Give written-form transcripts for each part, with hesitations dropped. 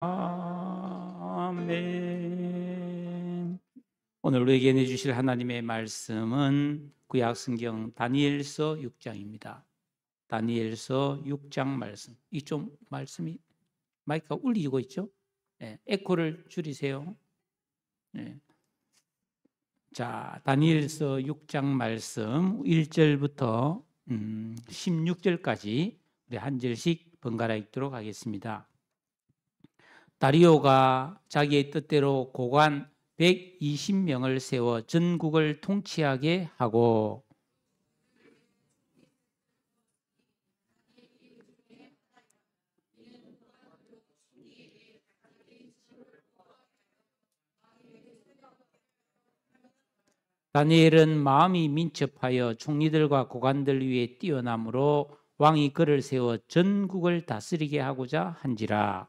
아멘. 오늘 우리에게 내주실 하나님의 말씀은 구약성경 다니엘서 6장입니다. 다니엘서 6장 말씀. 이 좀 말씀이 마이크가 울리고 있죠? 네, 에코를 줄이세요. 네. 자, 다니엘서 6장 말씀 1절부터 16절까지 우리 한 절씩 번갈아 읽도록 하겠습니다. 다리오가 자기의 뜻대로 고관 120명을 세워 전국을 통치하게 하고 다니엘은 마음이 민첩하여 총리들과 고관들 위에 뛰어남으로 왕이 그를 세워 전국을 다스리게 하고자 한지라.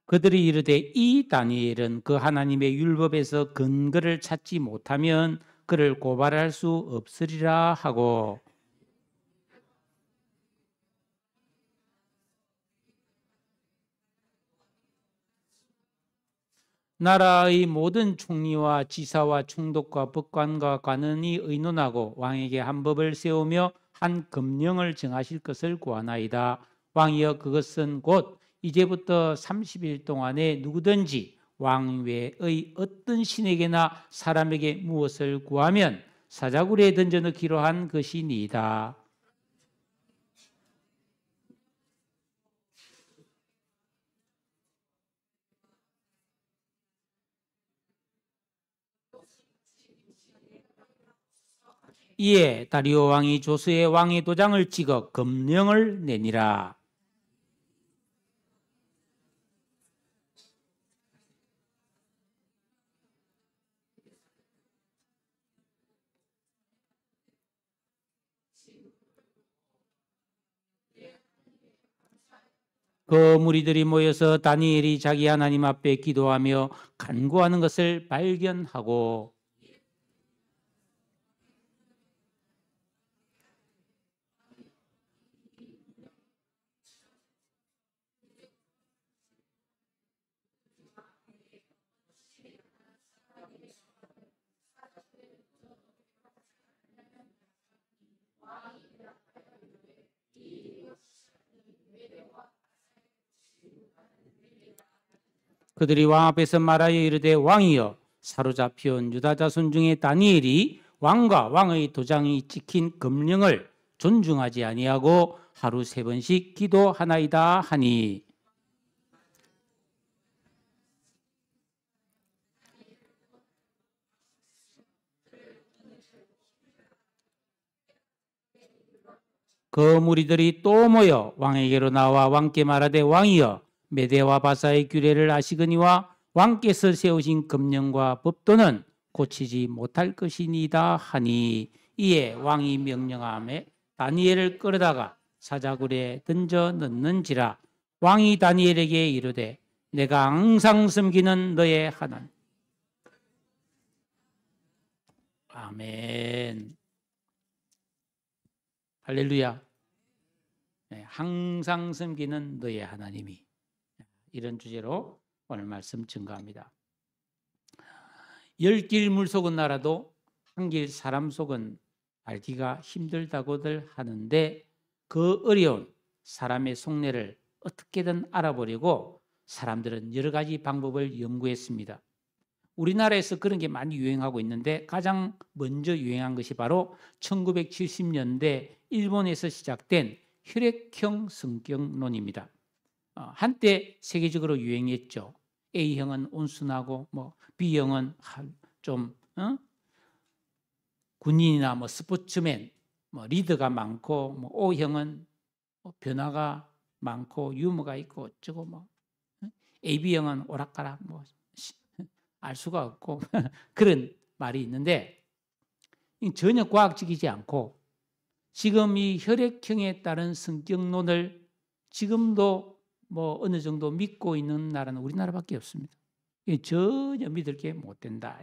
그들이 이르되 이 다니엘은 그 하나님의 율법에서 근거를 찾지 못하면 그를 고발할 수 없으리라 하고 나라의 모든 총리와 지사와 총독과 법관과 관원이 의논하고 왕에게 한 법을 세우며 한 금령을 정하실 것을 구하나이다. 왕이여 그것은 곧 이제부터 30일 동안에 누구든지 왕 외의 어떤 신에게나 사람에게 무엇을 구하면 사자굴에 던져넣기로 한 것이니이다. 이에 다리오 왕이 조서에 왕의 도장을 찍어 금령을 내니라. 그 무리들이 모여서 다니엘이 자기 하나님 앞에 기도하며 간구하는 것을 발견하고 그들이 왕 앞에서 말하여 이르되 왕이여 사로잡혀온 유다 자손 중에 다니엘이 왕과 왕의 도장이 찍힌 금령을 존중하지 아니하고 하루 3번씩 기도하나이다 하니 그 무리들이 또 모여 왕에게로 나와 왕께 말하되 왕이여 메대와 바사의 규례를 아시거니와 왕께서 세우신 금령과 법도는 고치지 못할 것이니이다 하니 이에 왕이 명령하며 다니엘을 끌어다가 사자굴에 던져 넣는지라. 왕이 다니엘에게 이르되 내가 항상 섬기는 너의 하나님. 아멘. 할렐루야. 네, 항상 섬기는 너의 하나님이. 이런 주제로 오늘 말씀 증거합니다. 10길 물 속은 알아도 한 길 사람 속은 알기가 힘들다고들 하는데 그 어려운 사람의 속내를 어떻게든 알아보려고 사람들은 여러 가지 방법을 연구했습니다. 우리나라에서 그런 게 많이 유행하고 있는데 가장 먼저 유행한 것이 바로 1970년대 일본에서 시작된 혈액형 성격론입니다. 한때 세계적으로 유행했죠. A형은 온순하고 B형은 좀 군인이나 스포츠맨, 리더가 많고 O형은 변화가 많고 유머가 있고 어쩌고 AB형은 오락가락 알 수가 없고 그런 말이 있는데 전혀 과학적이지 않고 지금 이 혈액형에 따른 성격론을 지금도 뭐 어느 정도 믿고 있는 나라는 우리나라밖에 없습니다. 전혀 믿을 게 못 된다.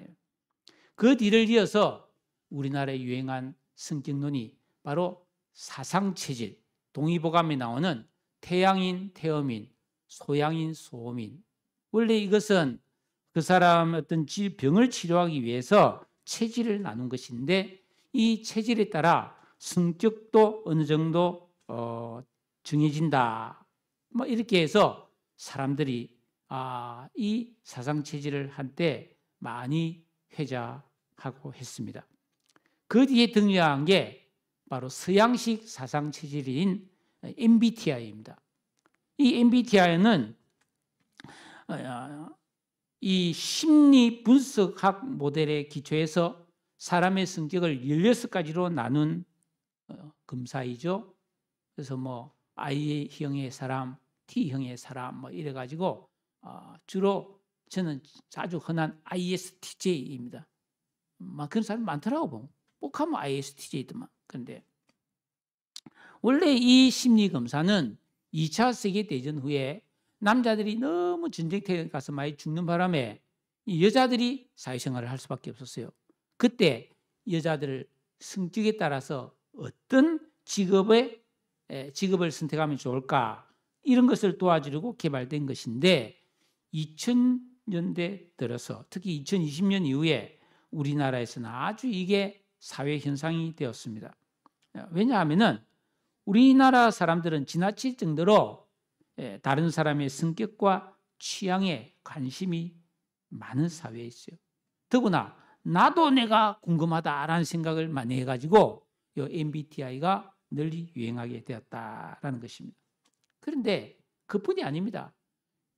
그 뒤를 이어서 우리나라에 유행한 성격론이 바로 사상체질, 동의보감에 나오는 태양인, 태음인, 소양인, 소음인. 원래 이것은 그 사람 어떤 병을 치료하기 위해서 체질을 나눈 것인데 이 체질에 따라 성격도 어느 정도 정해진다. 뭐 이렇게 해서 사람들이 이 사상 체질을 한때 많이 회자하고 했습니다. 그 뒤에 등장한 게 바로 서양식 사상 체질인 MBTI입니다. 이 MBTI는 이 심리 분석학 모델에 기초해서 사람의 성격을 16가지로 나눈 검사이죠. 그래서 뭐 I형의 사람, T형의 사람 뭐 이래 가지고 주로 저는 아주 흔한 ISTJ입니다. 막 그런 사람 많더라고. 꼭 하면 ISTJ더만. 그런데 원래 이 심리 검사는 2차 세계대전 후에 남자들이 너무 전쟁터에 가서 많이 죽는 바람에 여자들이 사회생활을 할 수밖에 없었어요. 그때 여자들 성격에 따라서 어떤 직업을 선택하면 좋을까 이런 것을 도와주려고 개발된 것인데 2000년대 들어서 특히 2020년 이후에 우리나라에서는 아주 이게 사회 현상이 되었습니다. 왜냐하면은 우리나라 사람들은 지나칠 정도로 다른 사람의 성격과 취향에 관심이 많은 사회에 있어요. 더구나 나도 내가 궁금하다라는 생각을 많이 해가지고 이 MBTI가 널리 유행하게 되었다라는 것입니다. 그런데 그뿐이 아닙니다.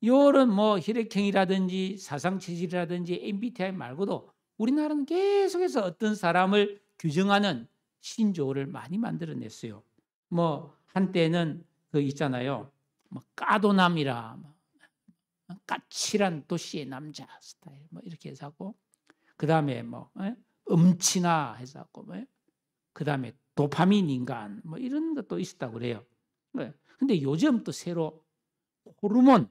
이런 뭐 혈액형이라든지 사상체질이라든지 MBTI 말고도 우리나라는 계속해서 어떤 사람을 규정하는 신조어를 많이 만들어냈어요. 뭐 한때는 그 있잖아요. 뭐 까도남이라, 까칠한 도시의 남자 스타일, 뭐 이렇게 해서 하고, 그 다음에 뭐 음치나 해서 하고, 그 다음에 도파민 인간, 뭐 이런 것도 있었다고 그래요. 근데 요즘 또 새로 호르몬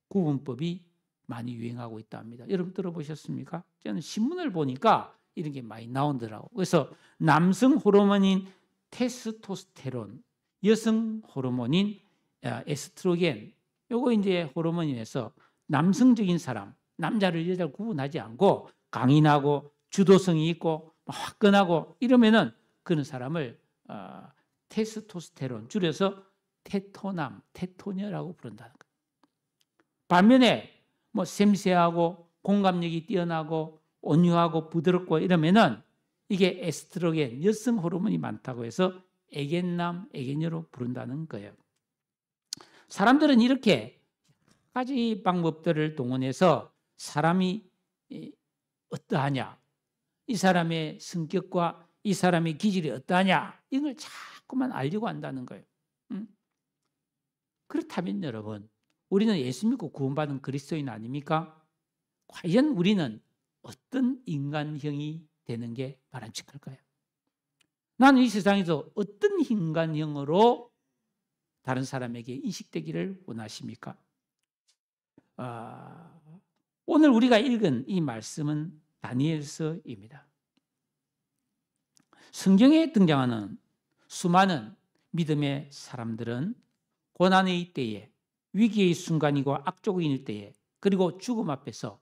구분법이 많이 유행하고 있답니다. 여러분 들어보셨습니까? 저는 신문을 보니까 이런 게 많이 나오더라고요. 그래서 남성 호르몬인 테스토스테론, 여성 호르몬인 에스트로겐, 요거 이제 호르몬에서 남성적인 사람, 남자를 여자를 구분하지 않고 강인하고 주도성이 있고 화끈하고 이러면은 그런 사람을 테스토스테론, 줄여서 테토남, 테토녀라고 부른다는 거예요. 반면에 뭐 샘세하고 공감력이 뛰어나고 온유하고 부드럽고 이러면은 이게 에스트로겐, 여성 호르몬이 많다고 해서 애견남, 애견녀로 부른다는 거예요. 사람들은 이렇게 가지 방법들을 동원해서 사람이 어떠하냐, 이 사람의 성격과 이 사람의 기질이 어떠하냐 이걸 자꾸만 알려고 한다는 거예요. 그렇다면 여러분, 우리는 예수 믿고 구원받은 그리스도인 아닙니까? 과연 우리는 어떤 인간형이 되는 게 바람직할까요? 나는 이 세상에서 어떤 인간형으로 다른 사람에게 인식되기를 원하십니까? 오늘 우리가 읽은 이 말씀은 다니엘서입니다. 성경에 등장하는 수많은 믿음의 사람들은 고난의 때에, 위기의 순간이고 악조건일 때에, 그리고 죽음 앞에서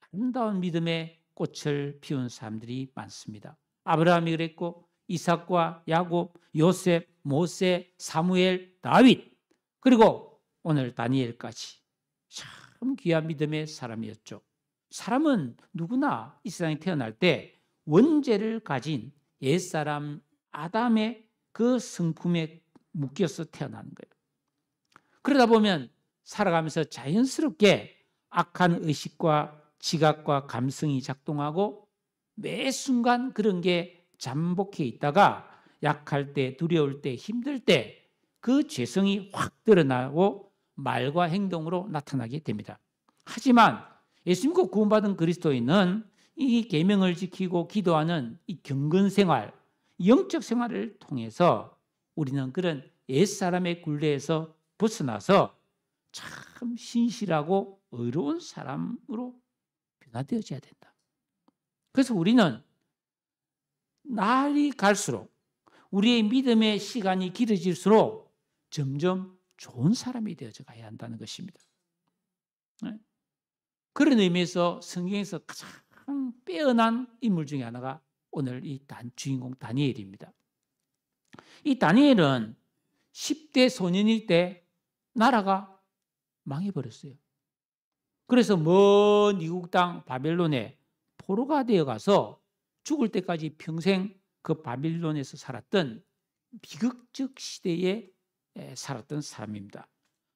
아름다운 믿음의 꽃을 피운 사람들이 많습니다. 아브라함이 그랬고 이삭과 야곱, 요셉, 모세, 사무엘, 다윗, 그리고 오늘 다니엘까지 참 귀한 믿음의 사람이었죠. 사람은 누구나 이 세상에 태어날 때 원죄를 가진 옛사람 아담의 그 성품에 묶여서 태어나는 거예요. 그러다 보면 살아가면서 자연스럽게 악한 의식과 지각과 감성이 작동하고 매 순간 그런 게 잠복해 있다가 약할 때, 두려울 때, 힘들 때 그 죄성이 확 드러나고 말과 행동으로 나타나게 됩니다. 하지만 예수 믿고 구원받은 그리스도인은 이 계명을 지키고 기도하는 이 경건 생활, 영적 생활을 통해서 우리는 그런 옛사람의 굴레에서 벗어나서 참 신실하고 의로운 사람으로 변화되어져야 된다. 그래서 우리는 날이 갈수록 우리의 믿음의 시간이 길어질수록 점점 좋은 사람이 되어져 가야 한다는 것입니다. 그런 의미에서 성경에서 가장 빼어난 인물 중에 하나가 오늘 이 주인공 다니엘입니다. 이 다니엘은 10대 소년일 때 나라가 망해버렸어요. 그래서 먼 이국 땅 바벨론에 포로가 되어 가서 죽을 때까지 평생 그 바빌론에서 살았던 비극적 시대에 살았던 사람입니다.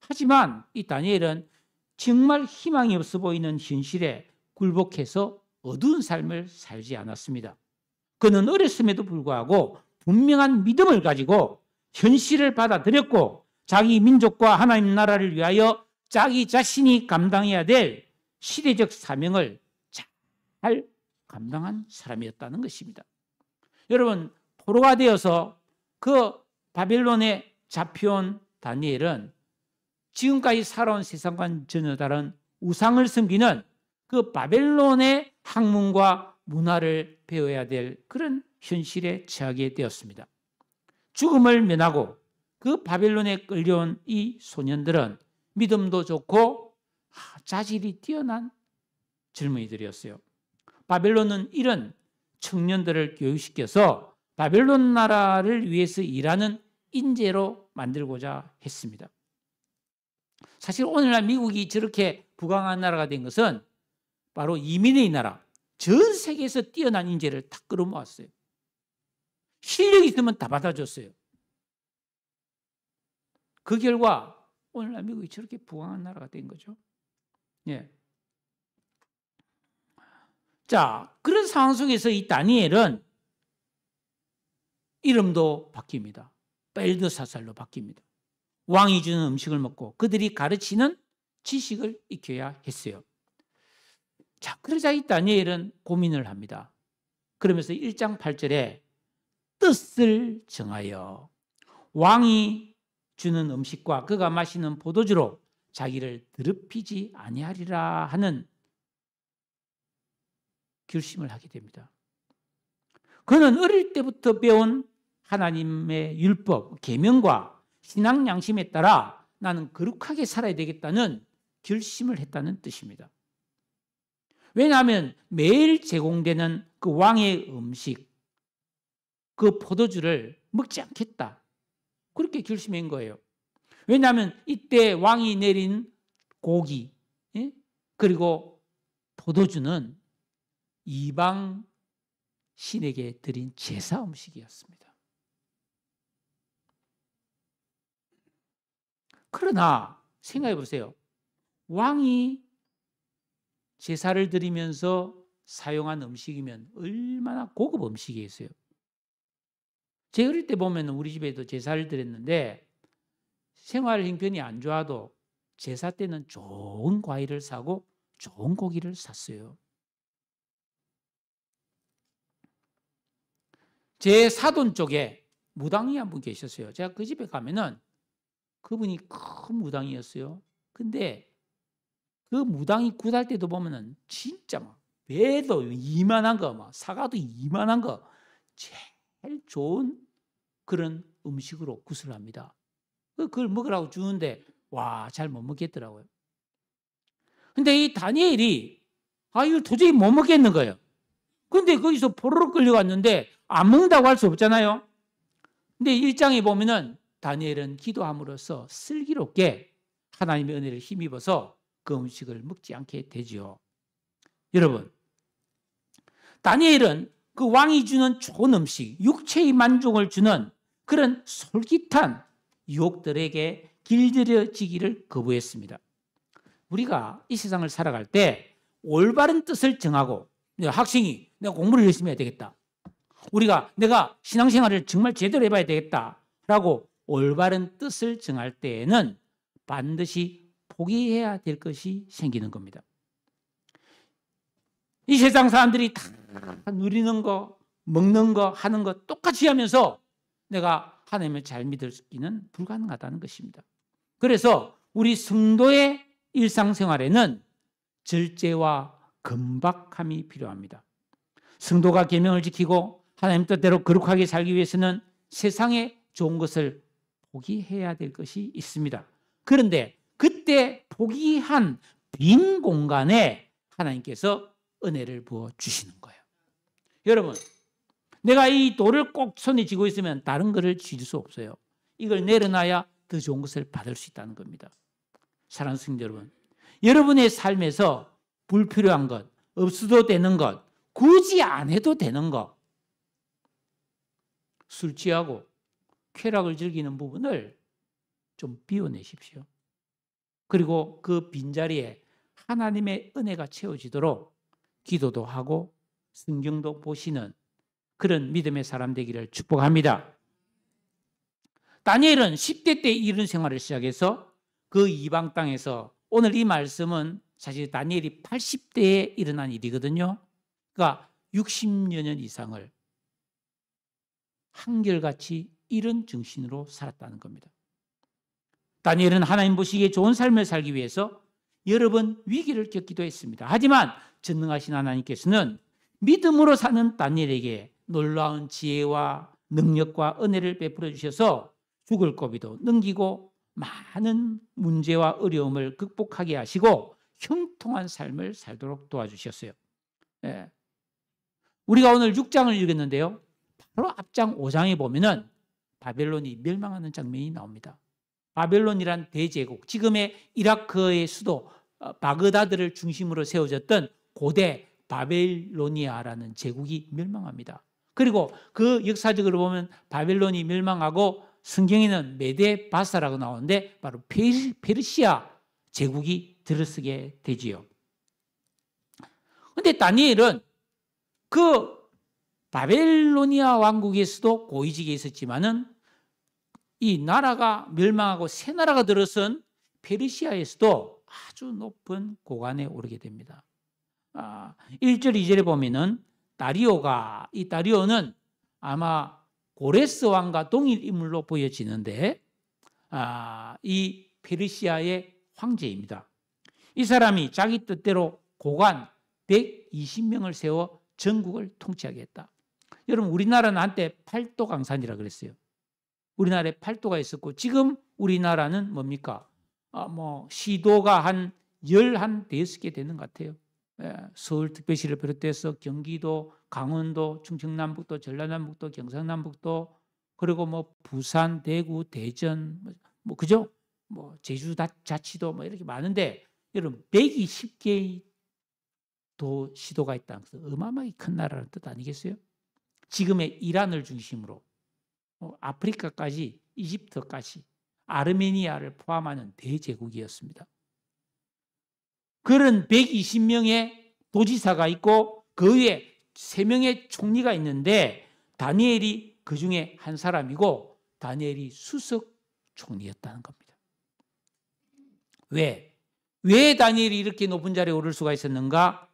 하지만 이 다니엘은 정말 희망이 없어 보이는 현실에 굴복해서 어두운 삶을 살지 않았습니다. 그는 어렸음에도 불구하고 분명한 믿음을 가지고 현실을 받아들였고 자기 민족과 하나님 나라를 위하여 자기 자신이 감당해야 될 시대적 사명을 잘 감당한 사람이었다는 것입니다. 여러분, 포로가 되어서 그 바벨론에 잡혀온 다니엘은 지금까지 살아온 세상과는 전혀 다른 우상을 섬기는 그 바벨론의 학문과 문화를 배워야 될 그런 현실에 처하게 되었습니다. 죽음을 면하고 그 바벨론에 끌려온 이 소년들은 믿음도 좋고 자질이 뛰어난 젊은이들이었어요. 바벨론은 이런 청년들을 교육시켜서 바벨론 나라를 위해서 일하는 인재로 만들고자 했습니다. 사실 오늘날 미국이 저렇게 부강한 나라가 된 것은 바로 이민의 나라, 전 세계에서 뛰어난 인재를 다 끌어모았어요. 실력이 있으면 다 받아줬어요. 그 결과 오늘날 미국이 저렇게 부강한 나라가 된 거죠. 예. 자, 그런 상황 속에서 이 다니엘은 이름도 바뀝니다. 벨드사살로 바뀝니다. 왕이 주는 음식을 먹고 그들이 가르치는 지식을 익혀야 했어요. 자, 그러자 이 다니엘은 고민을 합니다. 그러면서 1장 8절에 뜻을 정하여 왕이 주는 음식과 그가 마시는 포도주로 자기를 더럽히지 아니하리라 하는 결심을 하게 됩니다. 그는 어릴 때부터 배운 하나님의 율법, 계명과 신앙 양심에 따라 나는 거룩하게 살아야 되겠다는 결심을 했다는 뜻입니다. 왜냐하면 매일 제공되는 그 왕의 음식, 그 포도주를 먹지 않겠다. 그렇게 결심한 거예요. 왜냐하면 이때 왕이 내린 고기, 그리고 포도주는 이방 신에게 드린 제사 음식이었습니다. 그러나 생각해 보세요. 왕이 제사를 드리면서 사용한 음식이면 얼마나 고급 음식이었어요. 제 어릴 때 보면 우리 집에도 제사를 드렸는데 생활 형편이 안 좋아도 제사 때는 좋은 과일을 사고 좋은 고기를 샀어요. 제 사돈 쪽에 무당이 한 분 계셨어요. 제가 그 집에 가면은 그분이 큰 무당이었어요. 근데 그 무당이 굿할 때도 보면은 진짜 막 배도 이만한 거, 막 사과도 이만한 거 제일 좋은 그런 음식으로 굿을 합니다. 그걸 먹으라고 주는데 와, 잘 못 먹겠더라고요. 근데 이 다니엘이 이걸 도저히 못 먹겠는 거예요. 근데 거기서 포로로 끌려갔는데 안 먹는다고 할 수 없잖아요. 근데 1장에 보면은 다니엘은 기도함으로써 슬기롭게 하나님의 은혜를 힘입어서 그 음식을 먹지 않게 되지요. 여러분, 다니엘은 그 왕이 주는 좋은 음식, 육체의 만족을 주는 그런 솔깃한 유혹들에게 길들여지기를 거부했습니다. 우리가 이 세상을 살아갈 때 올바른 뜻을 정하고 학생이 내가 공부를 열심히 해야 되겠다. 내가 신앙생활을 정말 제대로 해봐야 되겠다라고 올바른 뜻을 정할 때에는 반드시 포기해야 될 것이 생기는 겁니다. 이 세상 사람들이 다 누리는 거, 먹는 거, 하는 거 똑같이 하면서 내가 하나님을 잘 믿기는 불가능하다는 것입니다. 그래서 우리 성도의 일상생활에는 절제와 금박함이 필요합니다. 성도가 계명을 지키고 하나님 뜻대로 거룩하게 살기 위해서는 세상에 좋은 것을 포기해야 될 것이 있습니다. 그런데 그때 포기한 빈 공간에 하나님께서 은혜를 부어 주시는 거예요. 여러분, 내가 이 돌을 꼭 손에 쥐고 있으면 다른 것을 쥐을 수 없어요. 이걸 내려놔야 더 좋은 것을 받을 수 있다는 겁니다. 사랑하는 성도 여러분, 여러분의 삶에서 불필요한 것, 없어도 되는 것, 굳이 안 해도 되는 것, 술 취하고 쾌락을 즐기는 부분을 좀 비워내십시오. 그리고 그 빈자리에 하나님의 은혜가 채워지도록 기도도 하고 성경도 보시는 그런 믿음의 사람 되기를 축복합니다. 다니엘은 10대 때 이런 생활을 시작해서 그 이방 땅에서, 오늘 이 말씀은 사실 다니엘이 80대에 일어난 일이거든요. 그러니까 60여 년 이상을 한결같이 이런 정신으로 살았다는 겁니다. 다니엘은 하나님 보시기에 좋은 삶을 살기 위해서 여러 번 위기를 겪기도 했습니다. 하지만 전능하신 하나님께서는 믿음으로 사는 다니엘에게 놀라운 지혜와 능력과 은혜를 베풀어 주셔서 죽을 고비도 넘기고 많은 문제와 어려움을 극복하게 하시고 형통한 삶을 살도록 도와주셨어요. 예. 우리가 오늘 6장을 읽었는데요. 바로 앞장 5장에 보면은 바벨론이 멸망하는 장면이 나옵니다. 바벨론이란 대제국, 지금의 이라크의 수도 바그다드를 중심으로 세워졌던 고대 바벨로니아라는 제국이 멸망합니다. 그리고 그 역사적으로 보면 바벨론이 멸망하고 성경에는 메데바사라고 나오는데 바로 페르시아 제국이 들어서게 되지요. 그런데 다니엘은 그 바벨로니아 왕국에서도 고위직에 있었지만은 이 나라가 멸망하고 새 나라가 들어선 페르시아에서도 아주 높은 고관에 오르게 됩니다. 1절, 2절에 보면은 이 다리오는 아마 고레스 왕과 동일 인물로 보여지는데 이 페르시아의 황제입니다. 이 사람이 자기 뜻대로 고관 120명을 세워 전국을 통치하게 했다. 여러분, 우리나라는 한때 팔도 강산이라 그랬어요. 우리나라에 팔도가 있었고, 지금 우리나라는 뭡니까? 시도가 한 15개 되는 것 같아요. 서울특별시를 비롯해서 경기도, 강원도, 충청남북도, 전라남북도, 경상남북도, 그리고 부산, 대구, 대전, 그죠? 제주자치도 이렇게 많은데, 여러분 120개의 시도가 있다는 것은 어마어마하게 큰 나라라는 뜻 아니겠어요? 지금의 이란을 중심으로 아프리카까지, 이집트까지, 아르메니아를 포함하는 대제국이었습니다. 그런 120명의 도지사가 있고 그 위에 3명의 총리가 있는데 다니엘이 그 중에 한 사람이고 다니엘이 수석 총리였다는 겁니다. 왜 다니엘이 이렇게 높은 자리에 오를 수가 있었는가?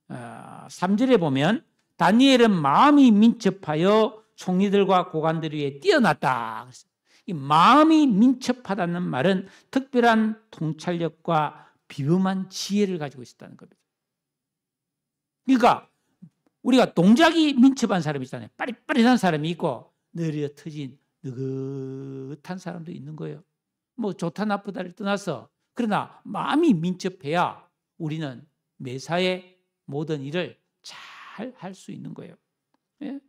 3절에 보면 다니엘은 마음이 민첩하여 총리들과 고관들 위에 뛰어났다. 이 마음이 민첩하다는 말은 특별한 통찰력과 비범한 지혜를 가지고 있었다는 겁니다. 그러니까 우리가 동작이 민첩한 사람이 있잖아요. 빠릿빠릿한 사람이 있고 느려 터진 느긋한 사람도 있는 거예요. 좋다 나쁘다를 떠나서, 그러나 마음이 민첩해야 우리는 매사에 모든 일을 잘 할 수 있는 거예요. 예?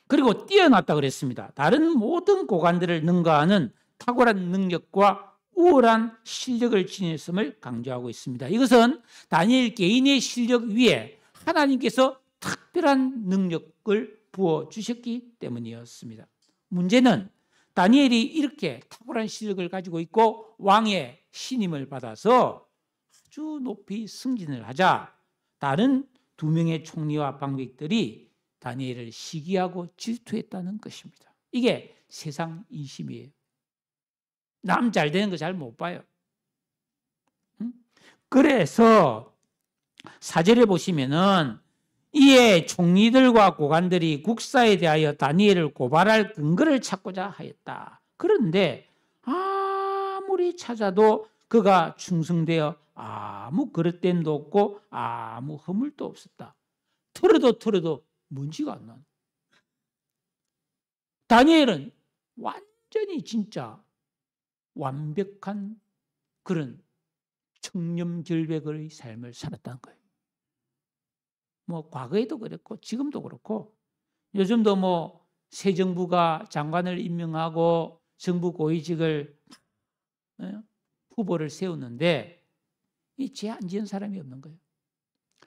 그리고 뛰어났다 그랬습니다. 다른 모든 고관들을 능가하는 탁월한 능력과 우월한 실력을 지녔음을 강조하고 있습니다. 이것은 다니엘 개인의 실력 위에 하나님께서 특별한 능력을 부어주셨기 때문이었습니다. 문제는 다니엘이 이렇게 탁월한 실력을 가지고 있고 왕의 신임을 받아서 아주 높이 승진을 하자 다른 2명의 총리와 방백들이 다니엘을 시기하고 질투했다는 것입니다. 이게 세상 인심이에요. 남 잘 되는 거 잘 못 봐요. 그래서 4절에 보시면은 이에 총리들과 고관들이 국사에 대하여 다니엘을 고발할 근거를 찾고자 하였다. 그런데 아무리 찾아도 그가 충성되어 아무 그릇됨도 없고 아무 허물도 없었다. 털어도 먼지가 안 나는. 다니엘은 완전히 진짜 완벽한 그런 청렴결백의 삶을 살았다는 거예요. 뭐 과거에도 그랬고 지금도 그렇고 요즘도 뭐 새 정부가 장관을 임명하고 정부 고위직을 후보를 세우는데 이 죄 안 지은 사람이 없는 거예요.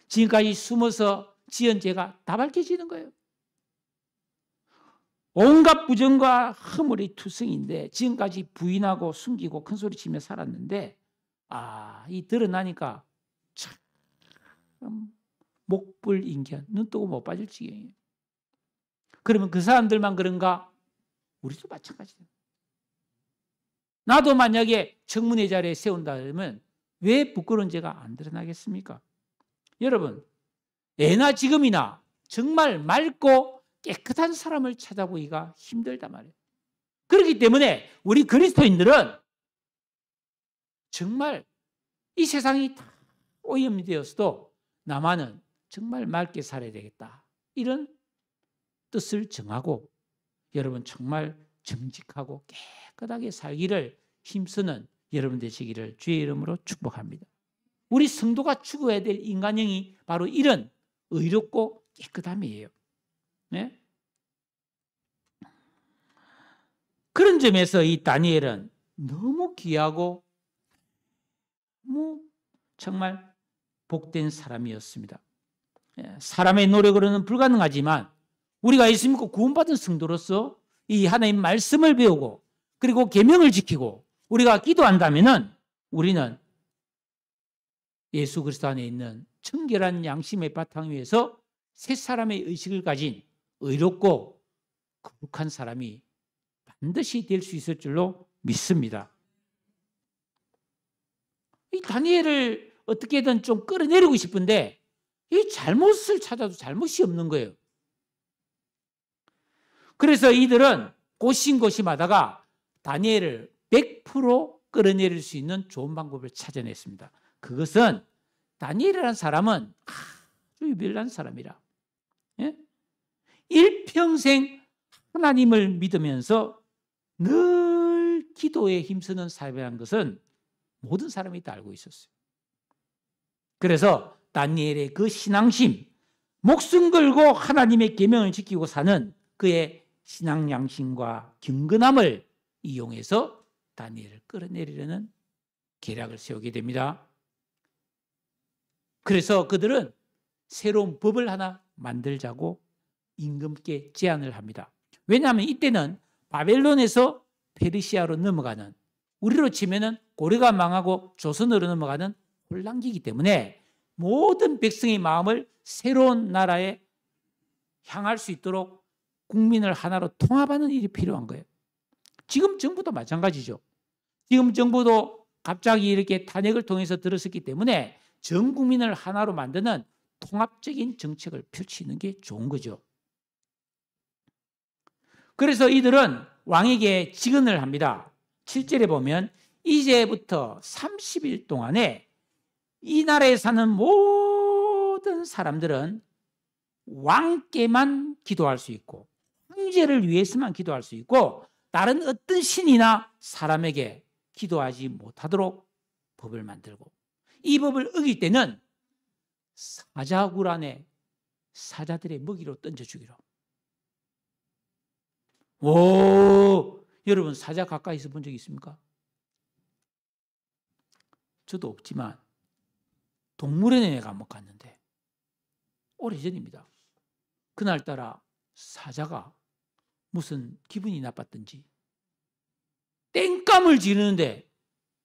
지금까지 숨어서 지은 죄가 다 밝혀지는 거예요. 온갖 부정과 허물이 투성인데 지금까지 부인하고 숨기고 큰소리치며 살았는데 이 드러나니까 참 목불인견, 눈 뜨고 못 빠질 지경이에요. 그러면 그 사람들만 그런가? 우리도 마찬가지예요. 나도 만약에 청문회 자리에 세운다 그러면 왜 부끄러운 죄가 안 드러나겠습니까? 여러분, 예나 지금이나 정말 맑고 깨끗한 사람을 찾아보기가 힘들단 말이에요. 그렇기 때문에 우리 그리스도인들은 정말 이 세상이 다 오염이 되었어도 나만은 정말 맑게 살아야 되겠다. 이런 뜻을 정하고 여러분 정말 정직하고 깨끗하게 살기를 힘쓰는 여러분 되시기를 주의 이름으로 축복합니다. 우리 성도가 추구해야 될 인간형이 바로 이런 의롭고 깨끗함이에요. 네? 그런 점에서 이 다니엘은 너무 귀하고 정말 복된 사람이었습니다. 사람의 노력으로는 불가능하지만 우리가 예수 믿고 구원받은 성도로서 이 하나님 말씀을 배우고 그리고 계명을 지키고 우리가 기도한다면은 우리는 예수 그리스도 안에 있는 청결한 양심의 바탕 위에서 새 사람의 의식을 가진 의롭고 거룩한 사람이 반드시 될 수 있을 줄로 믿습니다. 이 다니엘을 어떻게든 좀 끌어내리고 싶은데 이 잘못을 찾아도 잘못이 없는 거예요. 그래서 이들은 고심고심하다가 다니엘을 100% 끌어내릴 수 있는 좋은 방법을 찾아냈습니다. 그것은 다니엘이라는 사람은 아주 유별난 사람이라. 일평생 하나님을 믿으면서 늘 기도에 힘쓰는 사람이라는 것은 모든 사람이 다 알고 있었어요. 그래서 다니엘의 그 신앙심, 목숨 걸고 하나님의 계명을 지키고 사는 그의 신앙 양심과 경건함을 이용해서 다니엘을 끌어내리려는 계략을 세우게 됩니다. 그래서 그들은 새로운 법을 하나 만들자고 임금께 제안을 합니다. 왜냐하면 이때는 바벨론에서 페르시아로 넘어가는, 우리로 치면은 고려가 망하고 조선으로 넘어가는 혼란기이기 때문에 모든 백성의 마음을 새로운 나라에 향할 수 있도록 국민을 하나로 통합하는 일이 필요한 거예요. 지금 정부도 마찬가지죠. 지금 정부도 갑자기 이렇게 탄핵을 통해서 들어섰기 때문에 전 국민을 하나로 만드는 통합적인 정책을 펼치는 게 좋은 거죠. 그래서 이들은 왕에게 직언을 합니다. 7절에 보면 이제부터 30일 동안에 이 나라에 사는 모든 사람들은 왕께만 기도할 수 있고 황제를 위해서만 기도할 수 있고 다른 어떤 신이나 사람에게 기도하지 못하도록 법을 만들고 이 법을 어길 때는 사자굴 안에 사자들의 먹이로 던져주기로. 여러분 사자 가까이서 본 적 있습니까? 저도 없지만 동물원에 내가 한번 갔는데 오래전입니다. 그날따라 사자가 무슨 기분이 나빴던지 땡감을 지르는데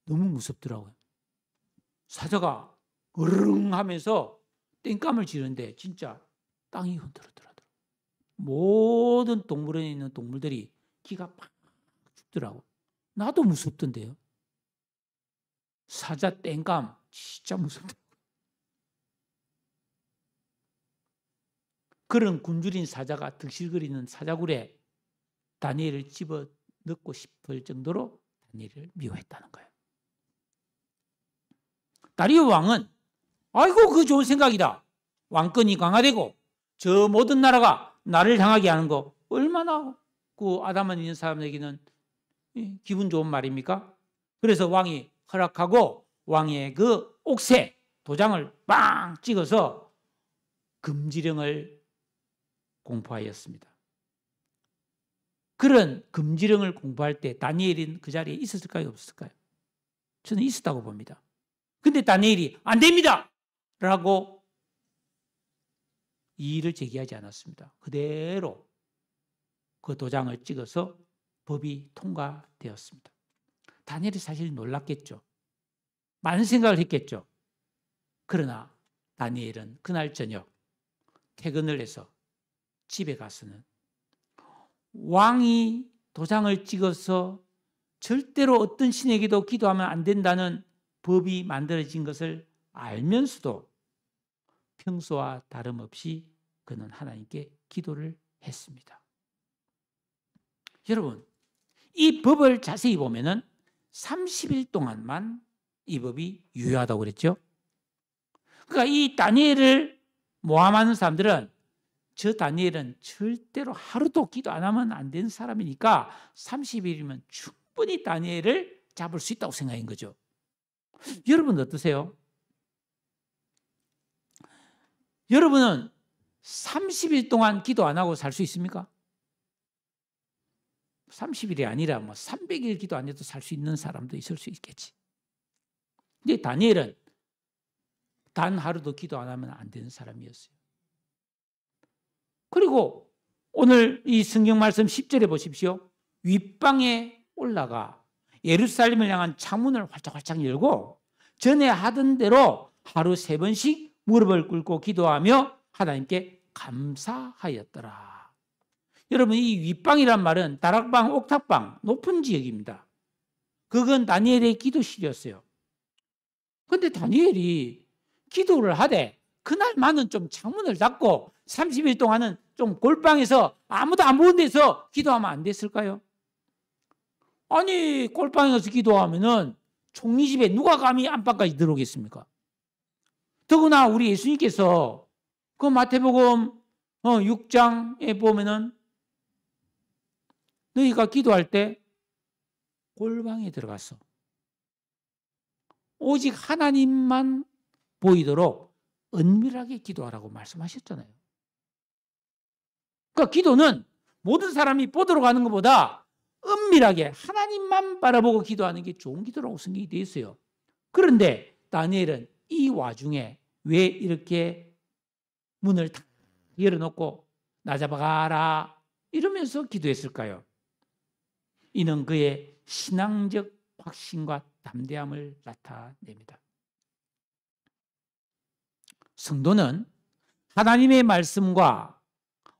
너무 무섭더라고요. 사자가 으르릉 하면서 땡감을 지르는데 진짜 땅이 흔들었더라고요. 모든 동물원에 있는 동물들이 기가 팍 죽더라고요. 나도 무섭던데요. 사자 땡감 진짜 무섭더라고요. 그런 굶주린 사자가 득실거리는 사자굴에 다니엘을 집어넣고 싶을 정도로 다니엘을 미워했다는 거예요. 다리오 왕은 아이고 그 좋은 생각이다. 왕권이 강화되고 저 모든 나라가 나를 향하게 하는 거 얼마나 그 아담한 있는 사람에게는 기분 좋은 말입니까? 그래서 왕이 허락하고 왕의 그 옥새 도장을 빵 찍어서 금지령을 공포하였습니다. 그런 금지령을 공부할 때 다니엘은 그 자리에 있었을까요? 없었을까요? 저는 있었다고 봅니다. 근데 다니엘이 안 됩니다! 라고 이의를 제기하지 않았습니다. 그대로 그 도장을 찍어서 법이 통과되었습니다. 다니엘이 사실 놀랐겠죠. 많은 생각을 했겠죠. 그러나 다니엘은 그날 저녁 퇴근을 해서 집에 가서는 왕이 도장을 찍어서 절대로 어떤 신에게도 기도하면 안 된다는 법이 만들어진 것을 알면서도 평소와 다름없이 그는 하나님께 기도를 했습니다. 여러분, 이 법을 자세히 보면은 30일 동안만 이 법이 유효하다고 그랬죠. 그러니까 이 다니엘을 모함하는 사람들은 저 다니엘은 절대로 하루도 기도 안 하면 안 되는 사람이니까 30일이면 충분히 다니엘을 잡을 수 있다고 생각한 거죠. 여러분 어떠세요? 여러분은 30일 동안 기도 안 하고 살 수 있습니까? 30일이 아니라 뭐 300일 기도 안 해도 살 수 있는 사람도 있을 수 있겠지. 근데 다니엘은 단 하루도 기도 안 하면 안 되는 사람이었어요. 그리고 오늘 이 성경 말씀 10절에 보십시오. 윗방에 올라가 예루살렘을 향한 창문을 활짝활짝 열고 전에 하던 대로 하루 3번씩 무릎을 꿇고 기도하며 하나님께 감사하였더라. 여러분, 이 윗방이란 말은 다락방, 옥탑방, 높은 지역입니다. 그건 다니엘의 기도실이었어요. 그런데 다니엘이 기도를 하되 그날만은 좀 창문을 닫고 30일 동안은 좀 골방에서 아무도 안 보는 데서 기도하면 안 됐을까요? 아니, 골방에서 기도하면은 총리 집에 누가 감히 안방까지 들어오겠습니까? 더구나 우리 예수님께서 그 마태복음 6장에 보면은 너희가 기도할 때 골방에 들어가서 오직 하나님만 보이도록 은밀하게 기도하라고 말씀하셨잖아요. 그러니까 기도는 모든 사람이 보도록 하는 것보다 은밀하게 하나님만 바라보고 기도하는 게 좋은 기도라고 성경이 되어 있어요. 그런데 다니엘은 이 와중에 왜 이렇게 문을 탁 열어놓고 나 잡아가라 이러면서 기도했을까요? 이는 그의 신앙적 확신과 담대함을 나타냅니다. 성도는 하나님의 말씀과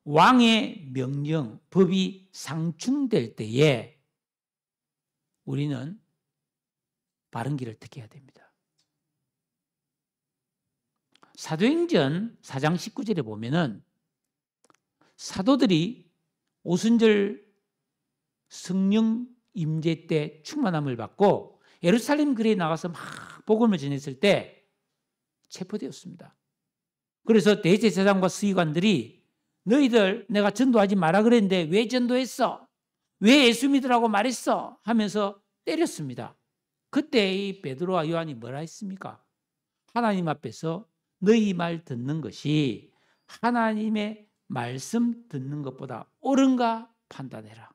왕의 명령, 법이 상충될 때에 우리는 바른 길을 택해야 됩니다. 사도행전 4장 19절에 보면은 사도들이 오순절 성령 임재 때 충만함을 받고 예루살렘 거리에 나가서 막 복음을 전했을 때 체포되었습니다. 그래서 대제사장과 서기관들이 너희들 내가 전도하지 마라 그랬는데 왜 전도했어? 왜 예수 믿으라고 말했어? 하면서 때렸습니다. 그때 이 베드로와 요한이 뭐라 했습니까? 하나님 앞에서 너희 말 듣는 것이 하나님의 말씀 듣는 것보다 옳은가 판단해라.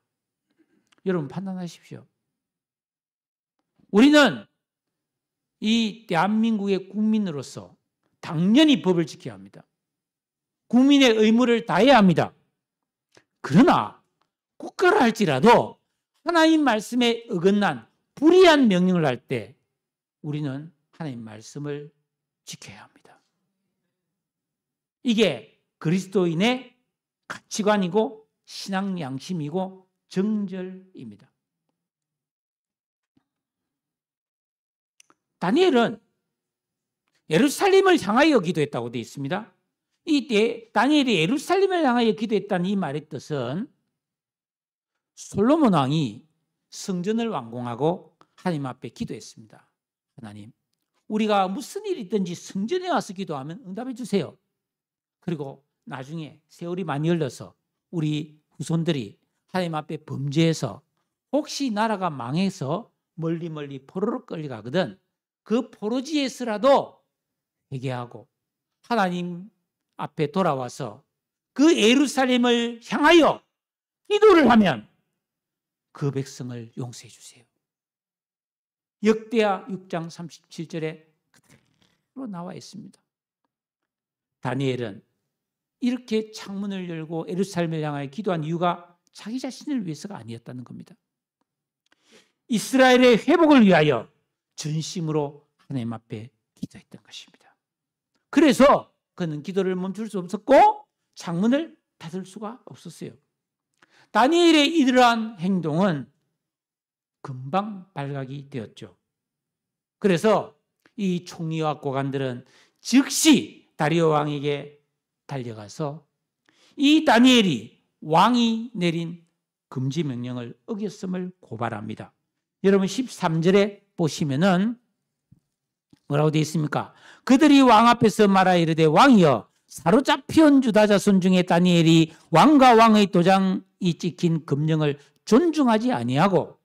여러분 판단하십시오. 우리는 이 대한민국의 국민으로서 당연히 법을 지켜야 합니다. 국민의 의무를 다해야 합니다. 그러나 국가를 할지라도 하나님 말씀에 어긋난 불의한 명령을 할 때 우리는 하나님 말씀을 지켜야 합니다. 이게 그리스도인의 가치관이고 신앙 양심이고 정절입니다. 다니엘은 예루살렘을 향하여 기도했다고 되어 있습니다. 이때 다니엘이 예루살렘을 향하여 기도했다는 이 말의 뜻은 솔로몬 왕이 성전을 완공하고 하나님 앞에 기도했습니다. 하나님, 우리가 무슨 일이 있든지 성전에 와서 기도하면 응답해 주세요. 그리고 나중에 세월이 많이 흘러서 우리 후손들이 하나님 앞에 범죄해서 혹시 나라가 망해서 멀리 포로로 끌려가거든 그 포로지에서라도 회개하고 하나님 앞에 돌아와서 그 예루살렘을 향하여 기도를 하면 그 백성을 용서해 주세요. 역대하 6장 37절에 그대로 나와 있습니다. 다니엘은 이렇게 창문을 열고 예루살렘을 향하여 기도한 이유가 자기 자신을 위해서가 아니었다는 겁니다. 이스라엘의 회복을 위하여 전심으로 하나님 앞에 기도했던 것입니다. 그래서 그는 기도를 멈출 수 없었고 창문을 닫을 수가 없었어요. 다니엘의 이러한 행동은 금방 발각이 되었죠. 그래서 이 총리와 고관들은 즉시 다리오 왕에게 달려가서 이 다니엘이 왕이 내린 금지 명령을 어겼음을 고발합니다. 여러분 13절에 보시면은 뭐라고 되어 있습니까? 그들이 왕 앞에서 말하 이르되 왕이여 사로잡혀온 유다 자손 중에 다니엘이 왕과 왕의 도장이 찍힌 금령을 존중하지 아니하고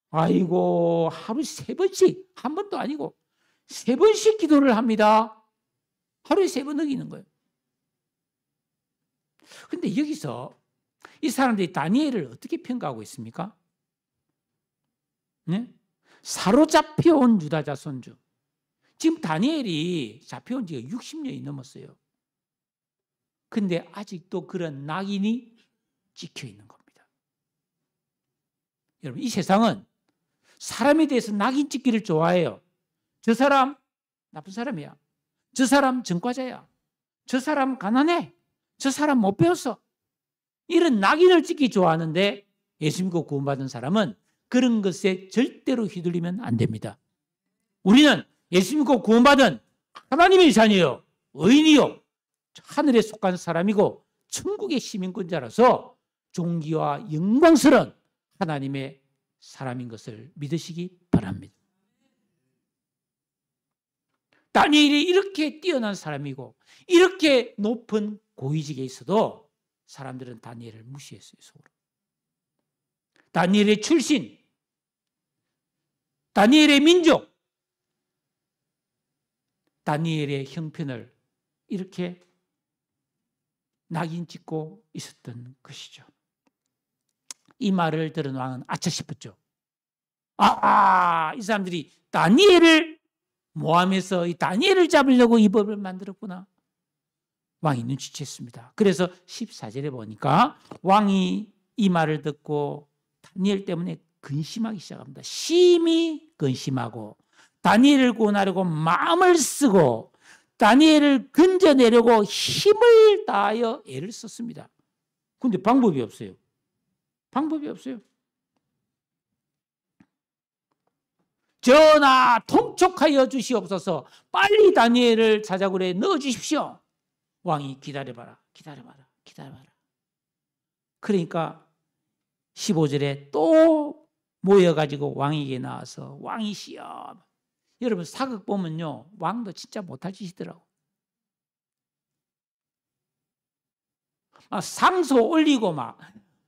아이고 하루 3번씩 한 번도 아니고 3번씩 기도를 합니다. 하루에 3번 어기는 거예요. 그런데 여기서 이 사람들이 다니엘을 어떻게 평가하고 있습니까? 네? 사로잡혀온 유다 자손 중 지금 다니엘이 잡혀온 지가 60년이 넘었어요. 근데 아직도 그런 낙인이 찍혀 있는 겁니다. 여러분 이 세상은 사람에 대해서 낙인 찍기를 좋아해요. 저 사람 나쁜 사람이야. 저 사람 전과자야. 저 사람 가난해. 저 사람 못 배웠어. 이런 낙인을 찍기 좋아하는데 예수 믿고 구원받은 사람은 그런 것에 절대로 휘둘리면 안 됩니다. 우리는 예수 믿고 구원받은 하나님의 자녀요. 의인이요. 하늘에 속한 사람이고 천국의 시민권자라서 존귀와 영광스러운 하나님의 사람인 것을 믿으시기 바랍니다. 다니엘이 이렇게 뛰어난 사람이고 이렇게 높은 고위직에 있어도 사람들은 다니엘을 무시했어요. 속으로. 다니엘의 출신, 다니엘의 민족, 다니엘의 형편을 이렇게 낙인 찍고 있었던 것이죠. 이 말을 들은 왕은 아차 싶었죠. 이 사람들이 다니엘을 모함해서 이 다니엘을 잡으려고 이 법을 만들었구나. 왕이 눈치챘습니다. 그래서 14절에 보니까 왕이 이 말을 듣고 다니엘 때문에 근심하기 시작합니다. 심히 근심하고 다니엘을 구원하려고 마음을 쓰고 다니엘을 건져내려고 힘을 다하여 애를 썼습니다. 그런데 방법이 없어요. 방법이 없어요. 전하 통촉하여 주시옵소서. 빨리 다니엘을 사자굴에 넣어주십시오. 왕이 기다려봐라. 그러니까 15절에 또 모여가지고 왕에게 나와서 왕이시여. 여러분 사극 보면요 왕도 진짜 못할 짓이더라고. 상소 올리고 막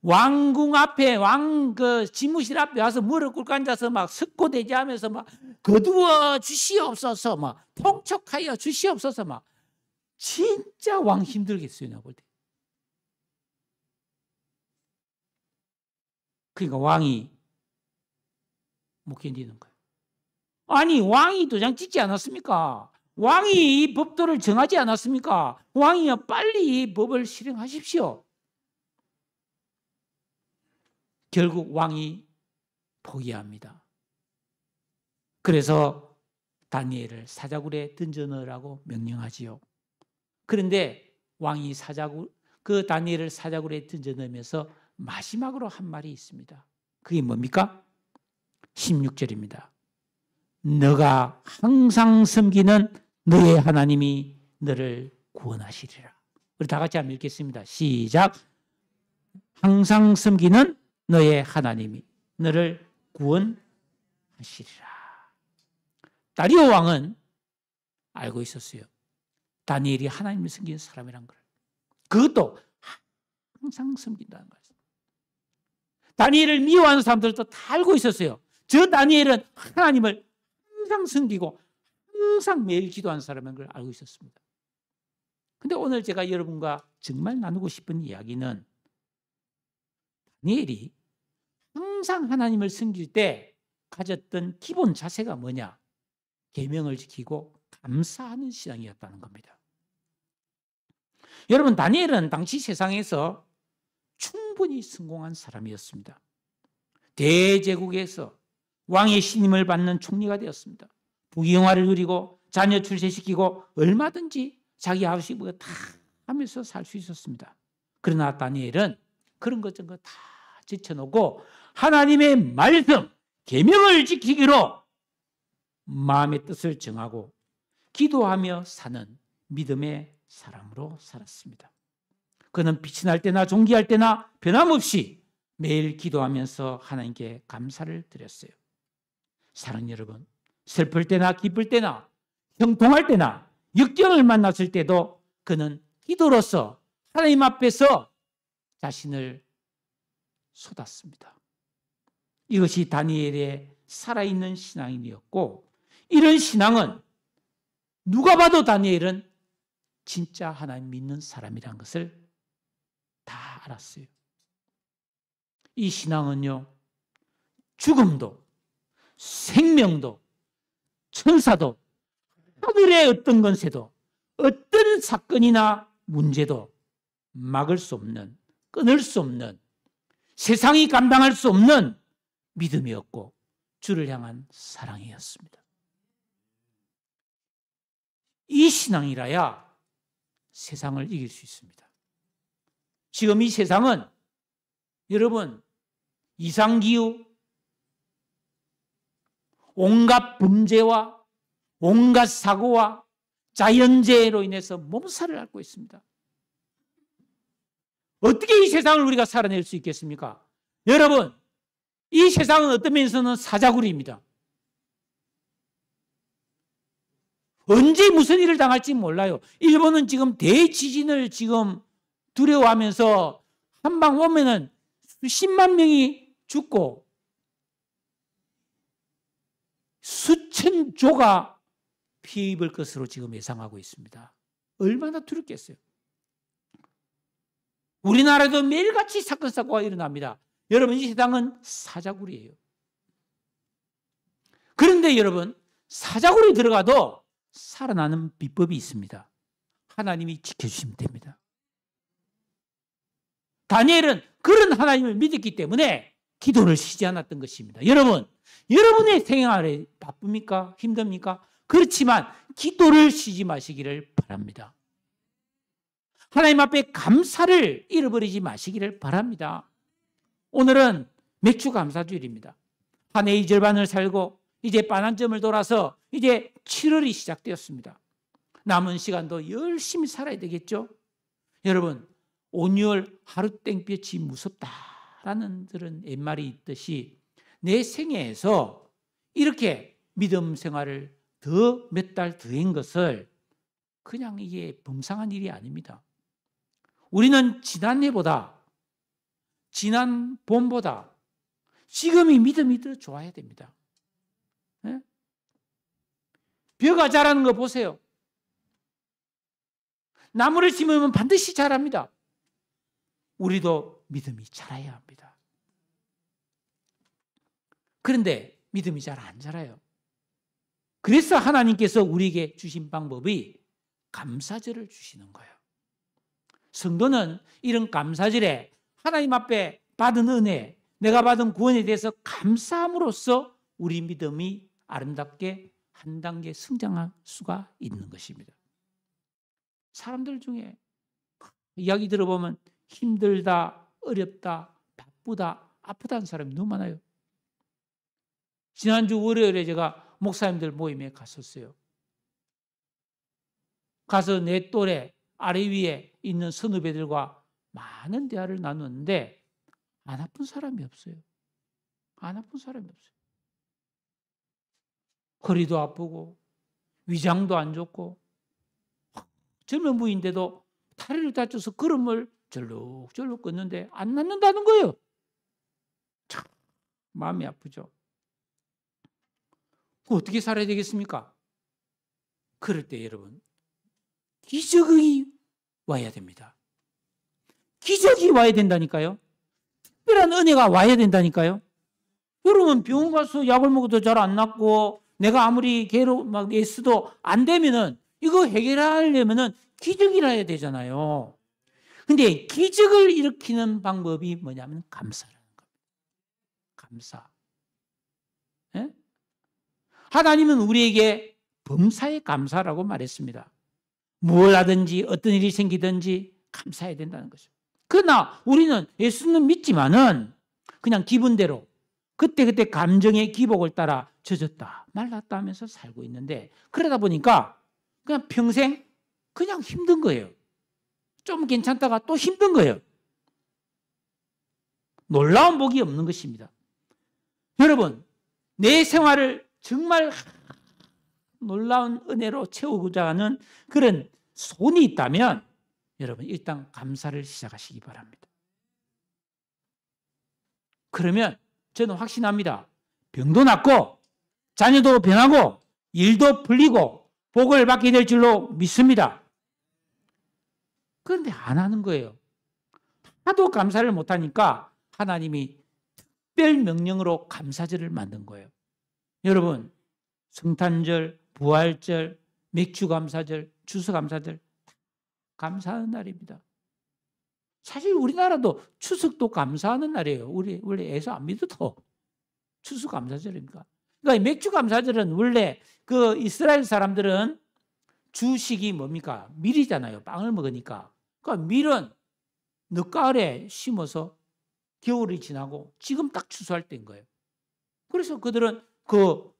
왕궁 앞에 왕 그 지무실 앞에 와서 무릎 꿇고 앉아서 막 석고대지하면서 막 거두어 주시옵소서 막 통촉하여 주시옵소서 막 진짜 왕 힘들겠어요 내가 볼 때. 그러니까 왕이 못 견디는 거예요. 아니 왕이 도장 찍지 않았습니까? 왕이 이 법도를 정하지 않았습니까? 왕이요 빨리 이 법을 실행하십시오. 결국 왕이 포기합니다. 그래서 다니엘을 사자굴에 던져 넣으라고 명령하지요. 그런데 왕이 그 다니엘을 사자굴에 던져 넣으면서 마지막으로 한 말이 있습니다. 그게 뭡니까? 16절입니다. 너가 항상 섬기는 너의 하나님이 너를 구원하시리라. 우리 다 같이 한번 읽겠습니다. 시작. 항상 섬기는 너의 하나님이 너를 구원하시리라. 하시리라. 다리오 왕은 알고 있었어요. 다니엘이 하나님을 섬기는 사람이란 걸. 그것도 항상 섬긴다는 거예요. 다니엘을 미워하는 사람들도 다 알고 있었어요. 저 다니엘은 하나님을 항상 섬기고 항상 매일 기도하는 사람인 걸 알고 있었습니다. 근데 오늘 제가 여러분과 정말 나누고 싶은 이야기는 다니엘이 항상 하나님을 섬길 때 가졌던 기본 자세가 뭐냐? 계명을 지키고 감사하는 신앙이었다는 겁니다. 여러분, 다니엘은 당시 세상에서 충분히 성공한 사람이었습니다. 대제국에서 왕의 신임을 받는 총리가 되었습니다. 부귀영화를 누리고 자녀 출세시키고 얼마든지 자기 하시고 다 하면서 살 수 있었습니다. 그러나 다니엘은 그런 것 저것 다 제쳐놓고 하나님의 말씀, 계명을 지키기로 마음의 뜻을 정하고 기도하며 사는 믿음의 사람으로 살았습니다. 그는 빛이 날 때나 종기할 때나 변함없이 매일 기도하면서 하나님께 감사를 드렸어요. 사랑하는 여러분, 슬플 때나 기쁠 때나 형통할 때나 역경을 만났을 때도 그는 기도로서 하나님 앞에서 자신을 쏟았습니다. 이것이 다니엘의 살아있는 신앙이었고, 이런 신앙은 누가 봐도 다니엘은 진짜 하나님 믿는 사람이라는 것을 다 알았어요. 이 신앙은요, 죽음도 생명도 천사도 하늘의 어떤 건세도 어떤 사건이나 문제도 막을 수 없는, 끊을 수 없는, 세상이 감당할 수 없는 믿음이었고 주를 향한 사랑이었습니다. 이 신앙이라야 세상을 이길 수 있습니다. 지금 이 세상은 여러분, 이상기후, 온갖 범죄와 온갖 사고와 자연재해로 인해서 몸살을 앓고 있습니다. 어떻게 이 세상을 우리가 살아낼 수 있겠습니까? 여러분, 이 세상은 어떤 면에서는 사자굴입니다. 언제 무슨 일을 당할지 몰라요. 일본은 지금 대지진을 지금 두려워하면서 한방 오면은 수십만 명이 죽고 수천 조가 피해 입을 것으로 지금 예상하고 있습니다. 얼마나 두렵겠어요. 우리나라도 매일같이 사건 사고가 일어납니다. 여러분, 이 세상은 사자굴이에요. 그런데 여러분, 사자굴에 들어가도 살아나는 비법이 있습니다. 하나님이 지켜주시면 됩니다. 다니엘은 그런 하나님을 믿었기 때문에 기도를 쉬지 않았던 것입니다. 여러분, 여러분의 생활에 바쁩니까? 힘듭니까? 그렇지만 기도를 쉬지 마시기를 바랍니다. 하나님 앞에 감사를 잃어버리지 마시기를 바랍니다. 오늘은 맥주 감사주일입니다. 한 해의 절반을 살고 이제 반환점을 돌아서 이제 7월이 시작되었습니다. 남은 시간도 열심히 살아야 되겠죠? 여러분, 5월 하루 땡볕이 무섭다라는 그런 옛말이 있듯이 내 생애에서 이렇게 믿음 생활을 더 몇 달 더 한 것을 그냥 이게 범상한 일이 아닙니다. 우리는 지난해보다, 지난 봄보다 지금이 믿음이 더 좋아야 됩니다. 네? 벼가 자라는 거 보세요. 나무를 심으면 반드시 자랍니다. 우리도 믿음이 자라야 합니다. 그런데 믿음이 잘 안 자라요. 그래서 하나님께서 우리에게 주신 방법이 감사절을 주시는 거예요. 성도는 이런 감사절에 하나님 앞에 받은 은혜, 내가 받은 구원에 대해서 감사함으로써 우리 믿음이 아름답게 한 단계 성장할 수가 있는 것입니다. 사람들 중에 이야기 들어보면 힘들다, 어렵다, 바쁘다, 아프다는 사람이 너무 많아요. 지난주 월요일에 제가 목사님들 모임에 갔었어요. 가서 내 또래 아래 위에 있는 선후배들과 많은 대화를 나눴는데 안 아픈 사람이 없어요. 안 아픈 사람이 없어요. 허리도 아프고 위장도 안 좋고 젊은 부인데도 다리를 다쳐서 걸음을 절룩절룩 걷는데 안 낫는다는 거예요. 참 마음이 아프죠. 어떻게 살아야 되겠습니까? 그럴 때 여러분 기적이 와야 됩니다. 기적이 와야 된다니까요. 특별한 은혜가 와야 된다니까요. 여러분 병원 가서 약을 먹어도 잘 안 낫고 내가 아무리 막 애써도 안 되면은 이거 해결하려면은 기적이라 해야 되잖아요. 근데 기적을 일으키는 방법이 뭐냐면 감사라는 겁니다. 감사. 예? 하나님은 우리에게 범사에 감사라고 말했습니다. 뭘 하든지 어떤 일이 생기든지 감사해야 된다는 거죠. 그러나 우리는 예수는 믿지만은 그냥 기분대로 그때그때 감정의 기복을 따라 젖었다 말랐다 하면서 살고 있는데 그러다 보니까 그냥 평생 그냥 힘든 거예요. 좀 괜찮다가 또 힘든 거예요. 놀라운 복이 없는 것입니다. 여러분 내 생활을 정말 놀라운 은혜로 채우고자 하는 그런 손이 있다면 여러분 일단 감사를 시작하시기 바랍니다. 그러면 저는 확신합니다. 병도 낫고 자녀도 변하고 일도 풀리고 복을 받게 될 줄로 믿습니다. 그런데 안 하는 거예요. 하도 감사를 못하니까 하나님이 특별 명령으로 감사절을 만든 거예요. 여러분 성탄절, 부활절, 맥주감사절, 추수감사절 감사하는 날입니다. 사실 우리나라도 추석도 감사하는 날이에요. 우리 원래 예수 안 믿어도 추수감사절입니까? 그러니까 맥주감사절은 원래 그 이스라엘 사람들은 주식이 뭡니까? 밀이잖아요. 빵을 먹으니까. 그러니까 밀은 늦가을에 심어서 겨울이 지나고 지금 딱 추수할 때인 거예요. 그래서 그들은 그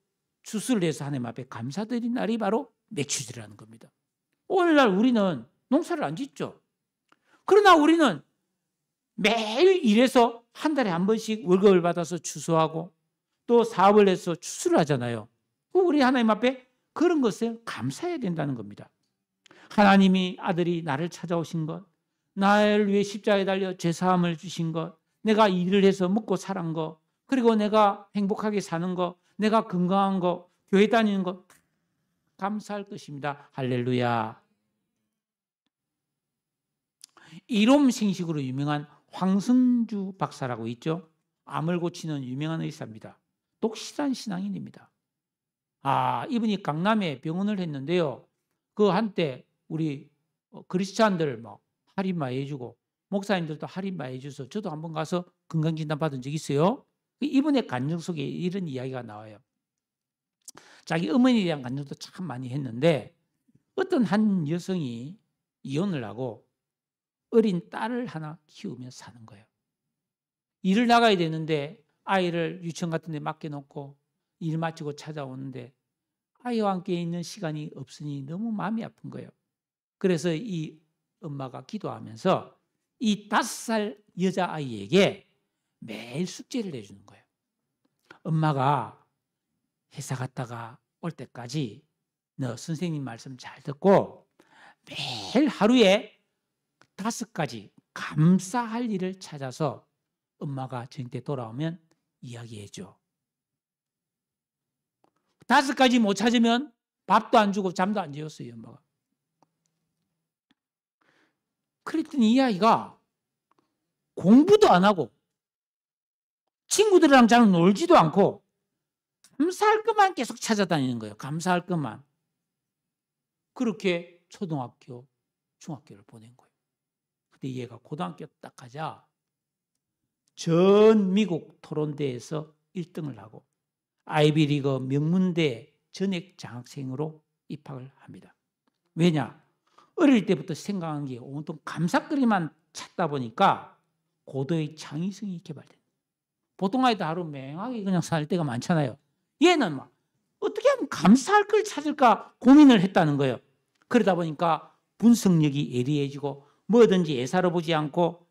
추수를 해서 하나님 앞에 감사드린 날이 바로 맥주절이라는 겁니다. 오늘날 우리는 농사를 안 짓죠. 그러나 우리는 매일 일해서 한 달에 한 번씩 월급을 받아서 추수하고 또 사업을 해서 추수를 하잖아요. 우리 하나님 앞에 그런 것에 감사해야 된다는 겁니다. 하나님이 아들이 나를 찾아오신 것, 나를 위해 십자가에 달려 죄사함을 주신 것, 내가 일을 해서 먹고 사는 것, 그리고 내가 행복하게 사는 것, 내가 건강한 것, 교회 다니는 것 감사할 것입니다. 할렐루야. 이롬생식으로 유명한 황승주 박사라고 있죠. 암을 고치는 유명한 의사입니다. 독실한 신앙인입니다. 이분이 강남에 병원을 했는데요. 그 한때 우리 크리스찬들 막 할인 많이 해주고 목사님들도 할인 많이 해줘서 저도 한번 가서 건강진단 받은 적이 있어요. 이분의 간증 속에 이런 이야기가 나와요. 자기 어머니에 대한 간증도 참 많이 했는데 어떤 한 여성이 이혼을 하고 어린 딸을 하나 키우며 사는 거예요. 일을 나가야 되는데 아이를 유치원 같은 데 맡겨놓고 일 마치고 찾아오는데 아이와 함께 있는 시간이 없으니 너무 마음이 아픈 거예요. 그래서 이 엄마가 기도하면서 이 5살 여자아이에게 매일 숙제를 내주는 거예요. 엄마가 회사 갔다가 올 때까지 너 선생님 말씀 잘 듣고 매일 하루에 5가지 감사할 일을 찾아서 엄마가 저녁 때 돌아오면 이야기해줘. 5가지 못 찾으면 밥도 안 주고 잠도 안 재웠어요, 엄마가. 그랬더니 이 아이가 공부도 안 하고 친구들이랑 잘 놀지도 않고 감사할 것만 계속 찾아다니는 거예요. 감사할 것만. 그렇게 초등학교, 중학교를 보낸 거예요. 근데 얘가 고등학교 딱 가자 전 미국 토론대에서 1등을 하고 아이비리그 명문대 전액 장학생으로 입학을 합니다. 왜냐? 어릴 때부터 생각한 게 온통 감사거리만 찾다 보니까 고도의 창의성이 개발된. 보통 아이들 하루 맹하게 그냥 살 때가 많잖아요. 얘는 막 어떻게 하면 감사할 걸 찾을까 고민을 했다는 거예요. 그러다 보니까 분석력이 예리해지고 뭐든지 예사로보지 않고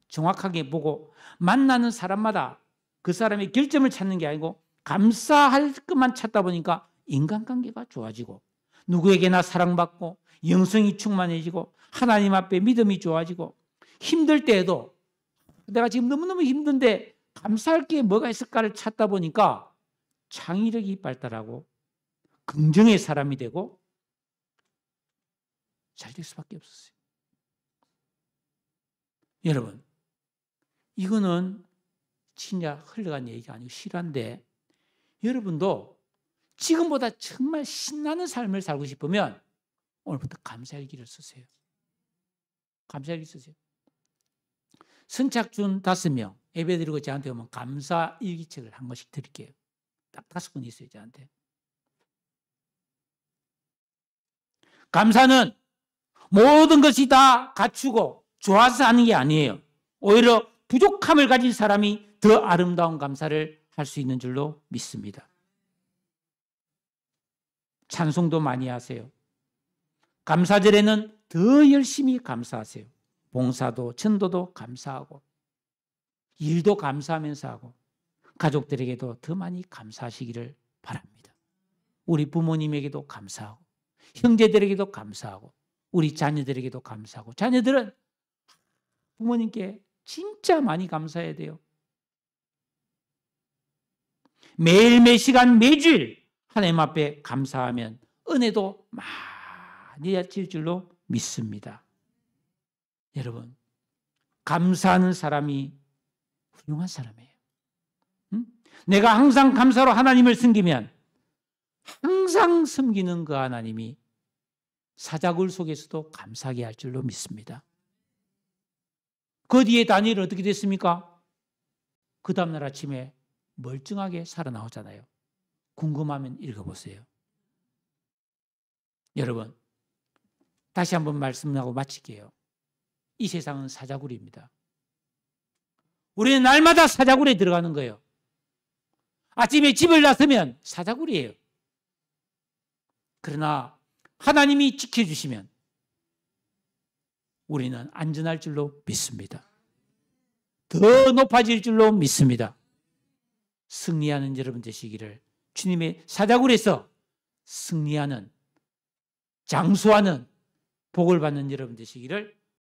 정확하게 보고 만나는 사람마다 그 사람의 결점을 찾는 게 아니고 감사할 것만 찾다 보니까 인간관계가 좋아지고 누구에게나 사랑받고 영성이 충만해지고 하나님 앞에 믿음이 좋아지고 힘들 때에도 내가 지금 너무너무 힘든데 감사할 게 뭐가 있을까를 찾다 보니까 창의력이 발달하고 긍정의 사람이 되고 잘 될 수밖에 없었어요. 여러분, 이거는 진짜 흘러간 얘기가 아니고 실화인데 여러분도 지금보다 정말 신나는 삶을 살고 싶으면 오늘부터 감사일기를 쓰세요. 감사일기 쓰세요. 선착순 5명 예배드리고 저한테 오면 감사일기책을 한 권씩 드릴게요. 딱 5권 있어요, 저한테. 감사는 모든 것이 다 갖추고 좋아서 하는 게 아니에요. 오히려 부족함을 가진 사람이 더 아름다운 감사를 할 수 있는 줄로 믿습니다. 찬송도 많이 하세요. 감사절에는 더 열심히 감사하세요. 봉사도 전도도 감사하고 일도 감사하면서 하고 가족들에게도 더 많이 감사하시기를 바랍니다. 우리 부모님에게도 감사하고 형제들에게도 감사하고 우리 자녀들에게도 감사하고 자녀들은 부모님께 진짜 많이 감사해야 돼요. 매일 매시간 매주일 하나님 앞에 감사하면 은혜도 많이 질 줄로 믿습니다. 여러분, 감사하는 사람이 훌륭한 사람이에요. 내가 항상 감사로 하나님을 섬기면 항상 섬기는 그 하나님이 사자굴 속에서도 감사하게 할 줄로 믿습니다. 그 뒤에 다니엘은 어떻게 됐습니까? 그 다음날 아침에 멀쩡하게 살아나오잖아요. 궁금하면 읽어보세요. 여러분, 다시 한번 말씀하고 마칠게요. 이 세상은 사자굴입니다. 우리는 날마다 사자굴에 들어가는 거예요. 아침에 집을 나서면 사자굴이에요. 그러나 하나님이 지켜주시면 우리는 안전할 줄로 믿습니다. 더 높아질 줄로 믿습니다. 승리하는 여러분 되시기를 주님의 사자굴에서 승리하는 장수하는 복을 받는 여러분 되시기를